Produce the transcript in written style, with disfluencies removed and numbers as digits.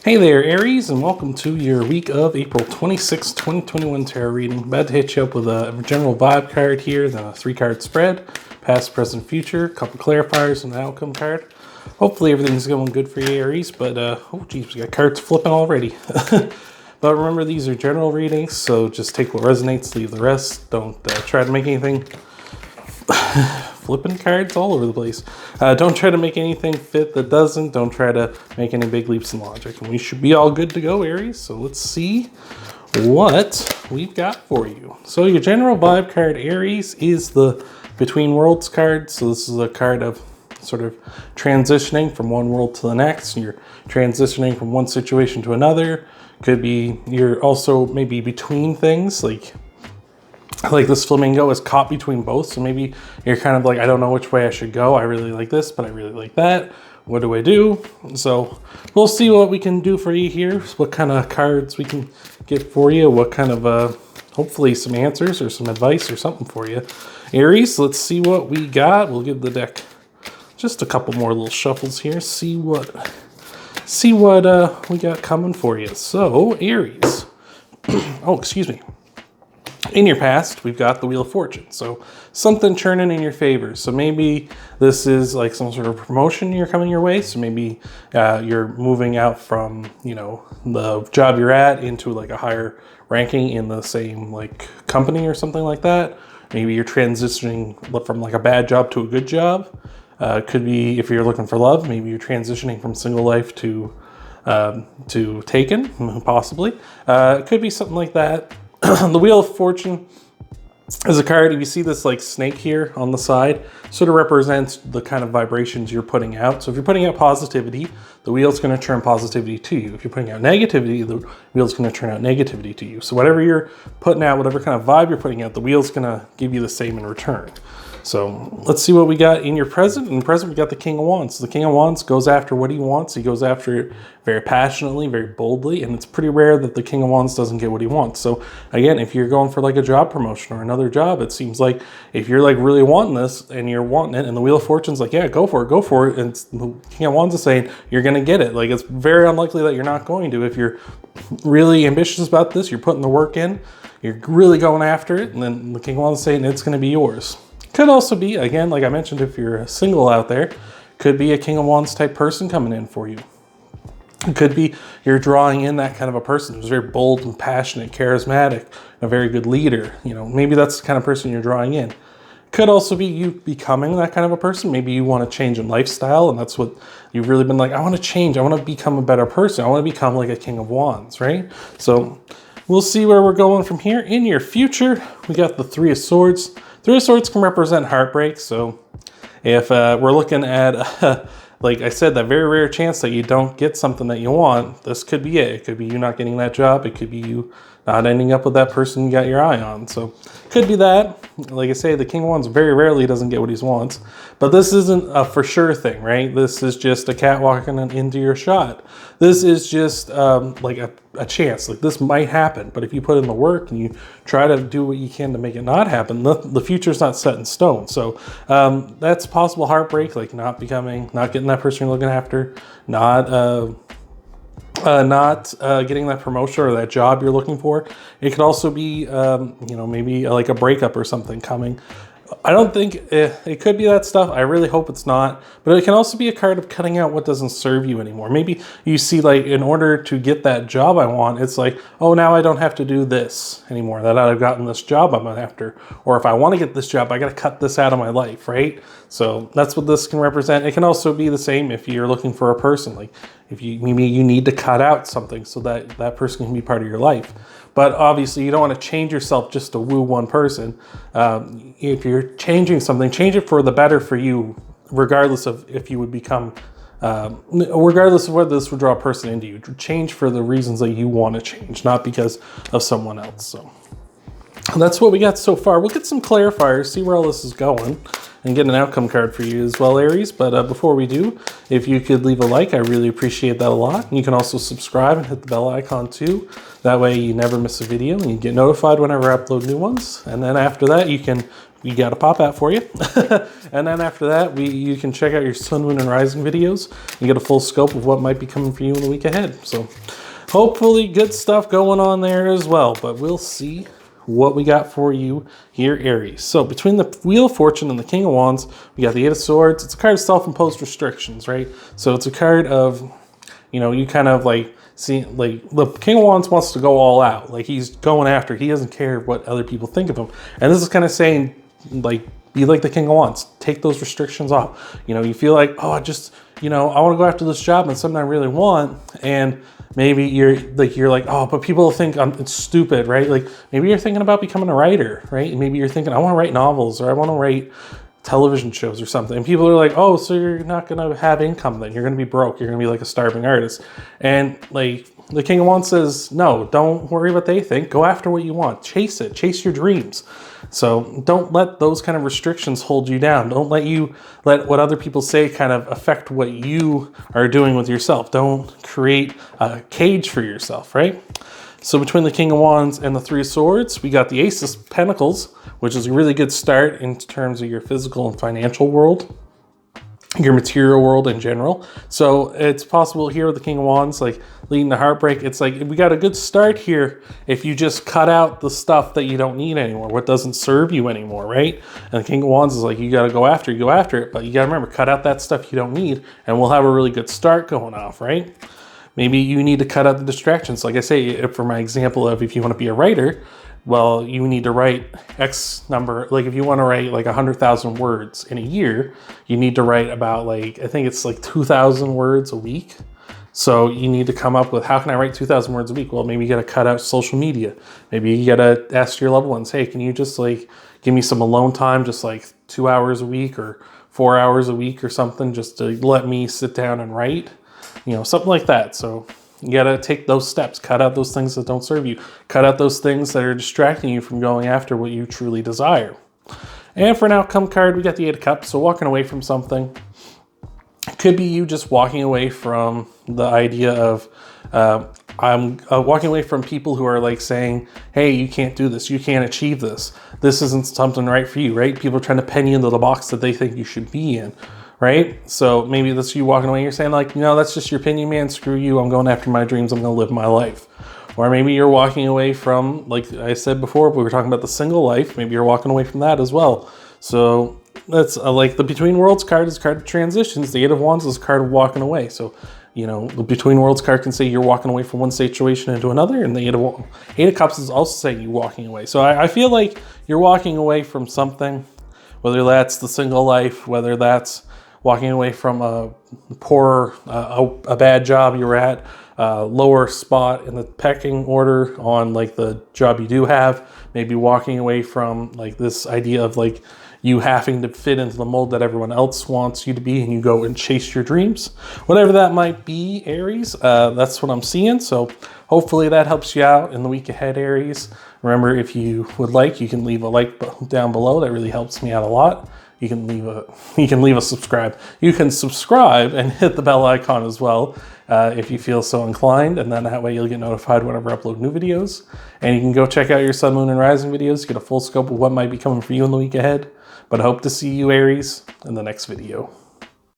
Hey there, Aries, and welcome to your week of April 26, 2021 tarot reading. About to hit you up with a general vibe card here, then a 3-card spread, past, present, future, a couple clarifiers, and an outcome card. Hopefully everything's going good for you, Aries, but, oh geez, we got cards flipping already. But remember, these are general readings, so just take what resonates, leave the rest. Don't try to make anything... flipping cards all over the place. Don't try to make anything fit that doesn't. Don't try to make any big leaps in logic. And we should be all good to go, Aries. So let's see what we've got for you. So your general vibe card, Aries, is the Between Worlds card. So this is a card of sort of transitioning from one world to the next. You're transitioning from one situation to another. Could be you're also maybe between things, like this flamingo is caught between both. So maybe you're kind of like, I don't know which way I should go. I really like this, but I really like that. What do I do? So we'll see what we can do for you here. What kind of cards we can get for you. What kind of, hopefully some answers or some advice or something for you. Aries, let's see what we got. We'll give the deck just a couple more little shuffles here. See what we got coming for you. So Aries, oh, excuse me. In your past, we've got the Wheel of Fortune. So something churning in your favor. So maybe this is like some sort of promotion you're coming your way. So maybe you're moving out from, the job you're at into like a higher ranking in the same like company or something like that. Maybe you're transitioning from like a bad job to a good job. Could be if you're looking for love, maybe you're transitioning from single life to taken, possibly. It could be something like that. The Wheel of Fortune is a card. If you see this like snake here on the side, sort of represents the kind of vibrations you're putting out. So if you're putting out positivity, the wheel's going to turn positivity to you. If you're putting out negativity, the wheel's going to turn out negativity to you. So whatever you're putting out, whatever kind of vibe you're putting out, the wheel's going to give you the same in return. So let's see what we got in your present. In the present, we got the King of Wands. So the King of Wands goes after what he wants. He goes after it very passionately, very boldly, and it's pretty rare that the King of Wands doesn't get what he wants. So again, if you're going for like a job promotion or another job, it seems like if you're like really wanting this and you're wanting it, and the Wheel of Fortune's like, yeah, go for it, and the King of Wands is saying you're going to get it. Like, it's very unlikely that you're not going to. If you're really ambitious about this, you're putting the work in, you're really going after it, and then the King of Wands is saying it's going to be yours. Could also be, again, like I mentioned, if you're single out there, could be a King of Wands type person coming in for you. It could be you're drawing in that kind of a person who's very bold and passionate, charismatic, a very good leader. Maybe that's the kind of person you're drawing in. Could also be you becoming that kind of a person. Maybe you want to change in lifestyle, and that's what you've really been like, I want to change. I want to become a better person. I want to become like a King of Wands, right? So we'll see where we're going from here. In your future, we got the Three of Swords. Three of Swords can represent heartbreak. So if we're looking at, like I said, that very rare chance that you don't get something that you want, this could be it. It could be you not getting that job. It could be you not ending up with that person you got your eye on. So could be that. Like I say, the King of Wands very rarely doesn't get what he wants. But this isn't a for sure thing, right? This is just a cat walking into your shot. This is just like a chance. Like, this might happen. But if you put in the work and you try to do what you can to make it not happen, the future's not set in stone. So that's possible heartbreak, like not getting that person you're looking after, not getting that promotion or that job you're looking for. It could also be, maybe like a breakup or something coming. I don't think it could be that stuff. I really hope it's not. But it can also be a card of cutting out what doesn't serve you anymore. Maybe you see, like, in order to get that job I want, it's like, oh, now I don't have to do this anymore, that I've gotten this job I'm after. Or if I want to get this job, I got to cut this out of my life, right? So that's what this can represent. It can also be the same if you're looking for a person. Like, if maybe you need to cut out something so that that person can be part of your life. But obviously, you don't want to change yourself just to woo one person. If you're changing something, change it for the better for you, regardless of if you would become, regardless of whether this would draw a person into you. Change for the reasons that you want to change, not because of someone else. So that's what we got so far. We'll get some clarifiers, see where all this is going. and get an outcome card for you as well, Aries. But before we do, if you could leave a like, I really appreciate that a lot. And you can also subscribe and hit the bell icon too. That way you never miss a video and you get notified whenever I upload new ones. And then after that, we got a pop out for you. And then after that, you can check out your sun, moon, and rising videos and get a full scope of what might be coming for you in the week ahead. So hopefully good stuff going on there as well, but we'll see what we got for you here, Aries. So between the Wheel of Fortune and the King of Wands, we got the Eight of Swords. It's a card of self-imposed restrictions, right? So it's a card of, you kind of like see, like the King of Wands wants to go all out. Like he's going after, he doesn't care what other people think of him. And this is kind of saying, like, be like the King of Wands. Take those restrictions off. You feel like, oh, I want to go after this job and something I really want. And maybe you're like, oh, but people think it's stupid, right? Like maybe you're thinking about becoming a writer, right? And maybe you're thinking, I want to write novels or I want to write television shows or something. And people are like, oh, so you're not going to have income then. You're going to be broke. You're going to be like a starving artist. And like the King of Wands says, no, don't worry what they think. Go after what you want. Chase it. Chase your dreams. So don't let those kind of restrictions hold you down. Don't let what other people say kind of affect what you are doing with yourself. Don't create a cage for yourself, right? So between the King of Wands and the Three of Swords, we got the Ace of Pentacles, which is a really good start in terms of your physical and financial world, your material world in general. So it's possible here with the King of Wands, like leading to heartbreak. It's like we got a good start here if you just cut out the stuff that you don't need anymore, what doesn't serve you anymore, right? And the King of Wands is like, you got to go after it, but you got to remember, cut out that stuff you don't need, and we'll have a really good start going off, right? Maybe you need to cut out the distractions. Like I say, for my example of if you want to be a writer, well, you need to write X number. Like if you want to write like 100,000 words in a year, you need to write about I think it's like 2,000 words a week. So you need to come up with, how can I write 2,000 words a week? Well, maybe you got to cut out social media. Maybe you got to ask your loved ones, hey, can you just give me some alone time, just 2 hours a week or 4 hours a week or something, just to let me sit down and write, something like that. So you got to take those steps, cut out those things that don't serve you, cut out those things that are distracting you from going after what you truly desire. And for an outcome card, we got the Eight of Cups. So walking away from something. It could be you just walking away from the idea of, I'm walking away from people who are saying, hey, you can't do this. You can't achieve this. This isn't something right for you, right? People are trying to pen you into the box that they think you should be in, right? So maybe that's you walking away. You're saying that's just your opinion, man. Screw you. I'm going after my dreams. I'm going to live my life. Or maybe you're walking away from, like I said before, we were talking about the single life. Maybe you're walking away from that as well. So that's the Between Worlds card is a card of transitions. The Eight of Wands is a card of walking away. So, the Between Worlds card can say you're walking away from one situation into another, and the Eight of Cups is also saying you're walking away. So I feel like you're walking away from something, whether that's the single life, whether that's walking away from a bad job you were at, lower spot in the pecking order on the job you do have, maybe walking away from this idea of you having to fit into the mold that everyone else wants you to be, and you go and chase your dreams. Whatever that might be, Aries, that's what I'm seeing. So hopefully that helps you out in the week ahead, Aries. Remember, if you would like, you can leave a like down below. That really helps me out a lot. You can leave a subscribe. You can subscribe and hit the bell icon as well if you feel so inclined, and then that way you'll get notified whenever I upload new videos. And you can go check out your sun, moon, and rising videos to get a full scope of what might be coming for you in the week ahead. But I hope to see you, Aries, in the next video.